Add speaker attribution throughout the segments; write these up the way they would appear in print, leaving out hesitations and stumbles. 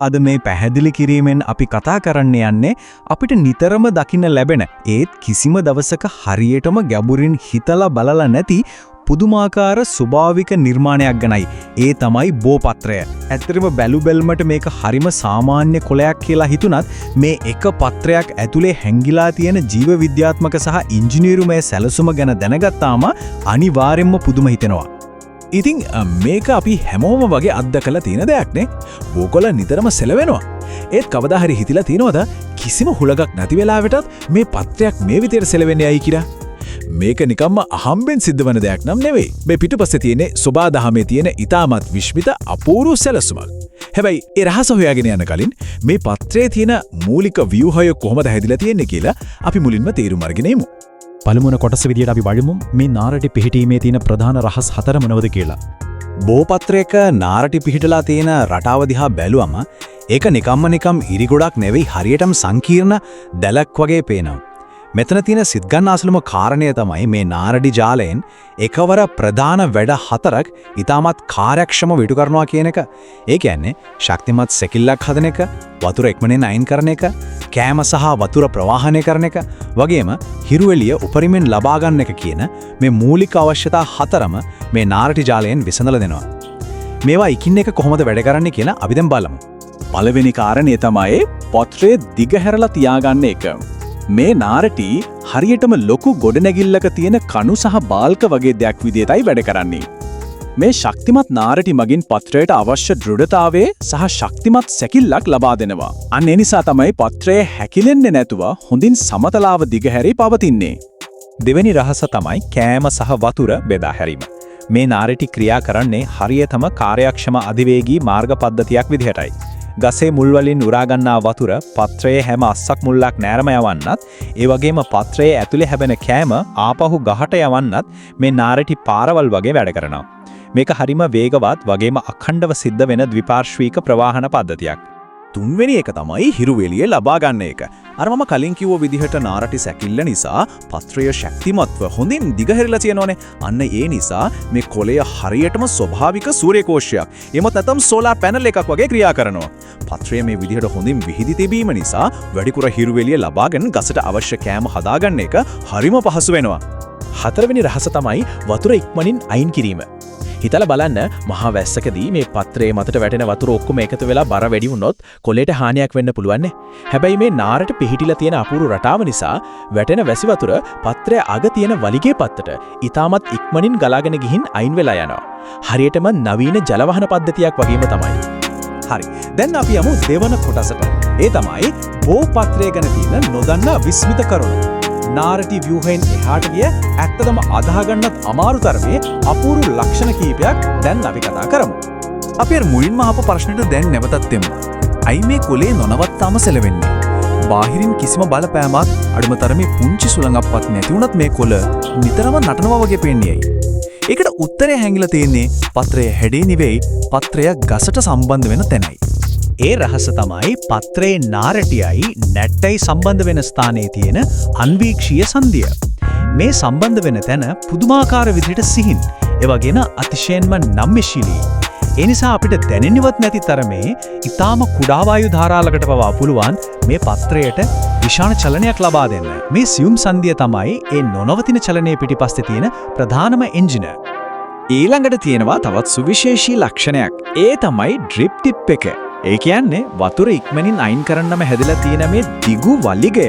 Speaker 1: අද මේ පැහැදිලි කිරීමෙන් අපි කතා කරන්න යන්නේ අපිට නිතරම දකින්න ලැබෙන ඒත් කිසිම දවසක හරියටම ගැඹුරින් හිතලා බලලා නැති පුදුමාකාර ස්වභාවික නිර්මාණයක් ගැනයි. ඒ තමයි බෝපත්‍රය. ඇත්තටම බැලුබැල්මට මේක හරිම සාමාන්‍ය කොලයක් කියලා හිතුණත් මේ එක පත්‍රයක් ඇතුලේ හැංගිලා තියෙන ජීව විද්‍යාත්මක සහ ඉංජිනේරුමය සැලසුම ගැන දැනගත්තාම අනිවාර්යෙන්ම පුදුම හිතෙනවා. ඉතින් මේක අපි හැමෝම වගේ අත්දකලා තියෙන දෙයක් නේ. බෝකොල නිතරම සෙලවෙනවා. ඒත් කවදා හරි හිතිලා තියෙනවද කිසිම හුලඟක් නැති වෙලාවටත් මේ පත්‍රයක් මේ විදිහට සෙලවෙන්නේ ඇයි කියලා? මේක නිකම්ම අහම්බෙන් සිද්ධ වෙන දෙයක් නම් නෙවෙයි. මේ පිටුපස්සේ තියෙන සෝබාදහමේ තියෙන ඊටමත් විශ්මිත අපූර්ව සැලසුමක්. හැබැයි ඒ රහස හොයාගෙන යන කලින් මේ පත්‍රයේ තියෙන මූලික ව්‍යුහය කොහොමද හැදිලා තියෙන්නේ කියලා අපි මුලින්ම තේරුම් අරගෙන ඉමු. පළමුවන කොටස විදියට අපි බලමු මේ නාරටි පිහිටීමේ තියෙන ප්‍රධාන රහස් හතර මොනවද කියලා. බෝපත්‍රයක නාරටි පිහිටලා තියෙන රටාව දිහා බැලුවම ඒක නිකම් ඉරිගොඩක් නෙවෙයි හරියටම සංකීර්ණ දැලක් වගේ පේනවා. මෙතන තියෙන සිත්ගන්නාසලම කාරණය තමයි මේ නාරටි ජාලයෙන් එකවර ප්‍රධාන වැඩ හතරක් ඊටමත් කාර්යක්ෂම විටු කරනවා කියන එක. ඒ කියන්නේ ශක්තිමත් සැකිල්ලක් හදන එක, වතුර ඉක්මනින් අයින් කරන එක, කෑම සහ වතුර ප්‍රවාහනය කරන එක වගේම හිරු එළිය උපරිමෙන් ලබා ගන්න එක කියන මේ මූලික අවශ්‍යතා හතරම මේ නාරටි ජාලයෙන් විසඳලා දෙනවා. මේවා එකින් එක කොහොමද වැඩ කරන්නේ කියලා අපි දැන් බලමු. පළවෙනි කාරණේ තමයි පත්‍රයේ දිග හැරලා තියාගන්න එක. මේ නාරටි හරියටම ලොකු ගොඩනැගිල්ලක තියෙන කණු සහ බාල්ක වගේ දෙයක් විදියටයි වැඩ කරන්නේ. මේ ශක්තිමත් නාරටි මගින් පත්‍රයට අවශ්‍ය දෘಢතාවය සහ ශක්තිමත් සැකිල්ලක් ලබා දෙනවා. අන්න ඒ නිසා තමයි පත්‍රය හැකිලෙන්නේ නැතුව හොඳින් සමතලාව දිගහැරී පවතින්නේ. දෙවෙනි රහස තමයි කෑම සහ වතුර බෙදා හැරීම. මේ නාරටි ක්‍රියා කරන්නේ හරියටම කාර්යක්ෂම අධිවේගී මාර්ග පද්ධතියක් විදිහටයි. ගසේ මුල් වලින් උරා ගන්නා වතුර පත්‍රයේ හැම අස්සක් මුල්ලක් නෑරම යවන්නත් ඒ වගේම පත්‍රයේ ඇතුලේ හැබෙන කෑම ආපහු ගහට යවන්නත් මේ නාරටි පාරවල් වගේ වැඩ කරනවා. මේක හරිම වේගවත් වගේම අඛණ්ඩව සිද්ධ වෙන ද්විපාර්ශ්වික ප්‍රවාහන පද්ධතියක්. තුන්වෙනි එක තමයි හිරු එළිය ලබා ගන්න එක. අර මම කලින් කිව්ව විදිහට නාරටි සැකිල්ල නිසා පත්‍රය ශක්තිමත්ව හොඳින් දිගහැරිලා තියෙනවනේ. අන්න ඒ නිසා මේ කොළය හරියටම ස්වභාවික සූර්යකෝෂයක්. එමත් නැත්නම් සෝලාර් පැනල් එකක් වගේ ක්‍රියා කරනවා. පත්‍රය මේ විදිහට හොඳින් විහිදි තිබීම නිසා වැඩිපුර හිරු එළිය ලබාගෙන ගසට අවශ්‍ය කෑම හදාගන්න එක හරිම පහසු වෙනවා. හතරවෙනි රහස තමයි වතුර ඉක්මනින් අයින් කිරීම. හිතලා බලන්න මහා වැස්සකදී මේ පත්‍රයේ මතට වැටෙන වතුර ඔක්කොම එකතු වෙලා බර වැඩි වුණොත් කොළේට හානියක් වෙන්න පුළුවන් නේ. හැබැයි මේ නාරට පිහිටිලා තියෙන අපූර්ව රටාව නිසා වැටෙන වැසි වතුර පත්‍රයේ අග තියෙන වලිගේ පත්තට ඊටමත් ඉක්මනින් ගලාගෙන ගිහින් අයින් වෙලා යනවා. හරියටම නවීන ජලවහන පද්ධතියක් වගේම තමයි. හරි. දැන් අපි යමු දෙවන කොටසට. ඒ තමයි බෝපත්‍රය ගැන තියෙන නොදන්නා විස්මිත කරුණු. නාරටි ව්‍යුහයෙන් එහාට ගිය ඇත්තටම අදහා ගන්නත් අමාරු තරමේ අපූර්ව ලක්ෂණ කීපයක් දැන් අපි කතා කරමු. අපි මුලින්ම අහපු ප්‍රශ්නෙට දැන් නැවතත් එමු. අයි මේ කොලේ නොනවත්තාම සැලවෙන්නේ? බාහිරින් කිසිම බලපෑමක් අඩුම තරමේ පුංචි සුළඟක්වත් නැති වුණත් මේ කොළ නිතරම නටනවා වගේ පේන්නේ ඇයි? ඒකට උත්තරය හැංගිලා තියෙන්නේ පත්‍රයේ හැඩේ නෙවෙයි පත්‍රය ගසට සම්බන්ධ වෙන තැනයි. ඒ රහස තමයි පත්‍රයේ නාරටියයි නැට්ටයි සම්බන්ධ වෙන ස්ථානයේ තියෙන අන්වීක්ෂීය සංදිය. මේ සම්බන්ධ වෙන තැන පුදුමාකාර විදිහට සිහින්, ඒ වගේම අතිශයින්ම නම්‍යශීලී. ඒ නිසා අපිට දැනෙන්නවත් නැති තරමේ ඊටාම කුඩා වායු ධාරාලකට පවා පුළුවන් මේ පත්‍රයට විශාල චලනයක් ලබා දෙන්න. මේ සියුම් සංදිය තමයි ඒ නොනවතින චලනයේ පිටිපස්සේ තියෙන ප්‍රධානම එන්ජින. ඊළඟට තියෙනවා තවත් සුවිශේෂී ලක්ෂණයක්. ඒ තමයි ඩ්‍රිප් ටිප් එක. ඒ කියන්නේ වතුර ඉක්මනින් අයින් කරන්නම හැදලා තියෙන මේ දිගු වලිගය.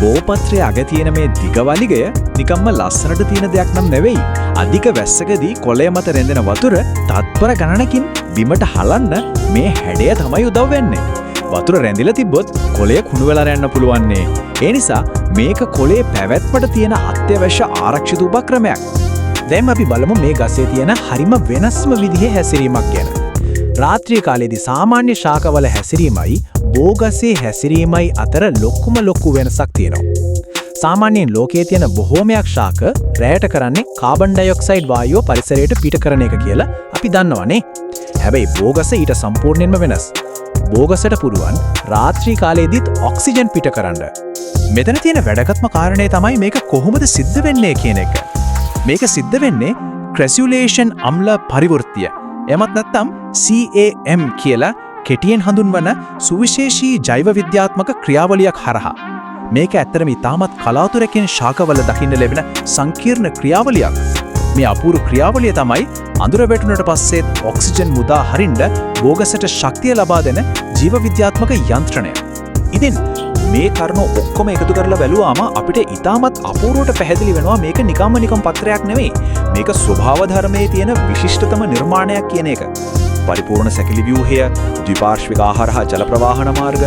Speaker 1: බෝපත්‍රයේ අග තියෙන මේ දිග වලිගය නිකම්ම ලස්සනට තියෙන දෙයක් නම් නෙවෙයි. අධික වැස්සකදී කොළය මත රැඳෙන වතුර තත්පර ගණනකින් බිමට හලන්න මේ හැඩය තමයි උදව් වෙන්නේ. වතුර රැඳිලා තිබ්බොත් කොළය කුණු වෙලා යන්න පුළුවන් නේ. ඒ නිසා මේක කොළේ පැවැත්මට තියෙන අත්‍යවශ්‍ය ආරක්ෂිත උපක්‍රමයක්. දැන් අපි බලමු මේ ගසේ තියෙන හරිම වෙනස්ම විදිහේ හැසිරීමක් ගැන. රාත්‍රී කාලයේදී සාමාන්‍ය ශාකවල හැසිරීමයි බෝගසේ හැසිරීමයි අතර ලොකු වෙනසක් තියෙනවා. සාමාන්‍යයෙන් ලෝකයේ තියෙන බොහෝමයක් ශාක රැයට කරන්නේ කාබන් ඩයොක්සයිඩ් වායුව පරිසරයට පිට කරන එක කියලා අපි දන්නවනේ. හැබැයි බෝගස ඊට සම්පූර්ණයෙන්ම වෙනස්. බෝගසට පුරුවන් රාත්‍රී කාලයේදීත් ඔක්සිජන් පිට කරන්න. මෙතන තියෙන වැදගත්ම කාරණේ තමයි මේක කොහොමද සිද්ධ වෙන්නේ කියන එක. මේක සිද්ධ වෙන්නේ ක්‍රැසියුලේෂන් අම්ල පරිවෘත්තිය. එමත් නැත්නම් CAM කියලා
Speaker 2: කෙටියෙන් හඳුන්වන සුවිශේෂී ජෛව විද්‍යාත්මක ක්‍රියාවලියක් හරහා. මේක ඇත්තරම ඉතාමත් කලාතුරකින් ශාකවල දකින්න ලැබෙන සංකීර්ණ ක්‍රියාවලියක්. මේ අපූර්ව ක්‍රියාවලිය තමයි අඳුර වැටුණට පස්සෙත් ඔක්සිජන් මුදා හරින්න බෝගසට ශක්තිය ලබා දෙන ජීව විද්‍යාත්මක යන්ත්‍රණය. ඉතින් මේ කරුණු ඔක්කොම එකතු කරලා බැලුවාම අපිට ඉතාමත් අපූර්වට පැහැදිලි වෙනවා මේක නිකම් පත්‍රයක් නෙවෙයි. මේක ස්වභාව ධර්මයේ තියෙන විශිෂ්ටතම නිර්මාණයක් කියන එක. පරිපූර්ණ සැකිලි ව්‍යුහය, ද්විපාර්ශ්වික ආහාර හා ජල ප්‍රවාහන මාර්ග,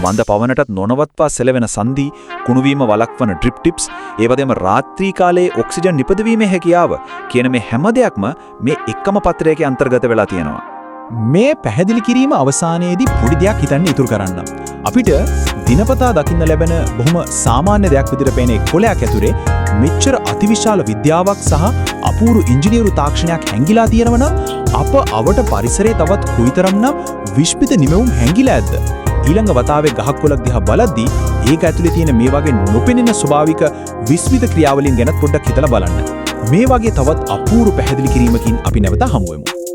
Speaker 2: මන්ද පවනටත් නොනවත්වා සෙලවෙන සන්ධි, කුණුවීම වළක්වන ඩ්‍රිප් ටිප්ස්, ඒ වගේම රාත්‍රී කාලයේ ඔක්සිජන් නිපදවීමේ හැකියාව කියන මේ හැම දෙයක්ම මේ එකම පත්‍රයක අන්තර්ගත වෙලා තියෙනවා.
Speaker 1: මේ පැහැදිලි කිරීම අවසානයේදී පොඩි දෙයක් හිතන්න ඉතුරු කරන්න. අපිට දිනපතා දකින්න ලැබෙන බොහොම සාමාන්‍ය දෙයක් විදිහට පේන කොළයක් ඇතුලේ මෙච්චර අතිවිශාල විද්‍යාවක් සහ අපූර්ව ඉංජිනේරු තාක්ෂණයක් හැංගිලා තියෙනවනම් අප අවට පරිසරයේ තවත් කුයිතරම්නම් විශ්මිත නිමවුම් හැංගිලා ඇද්ද? ඊළඟ වතාවේ ගහක් කොළක් දිහා බලද්දී ඒක ඇතුලේ තියෙන මේ වගේ නොපෙනෙන ස්වභාවික විශ්මිත ක්‍රියාවලින් ගැන පොඩ්ඩක් හිතලා බලන්න. මේ වගේ තවත් අපූර්ව පැහැදිලි කිරීමකින් අපි නැවත හමු වෙමු.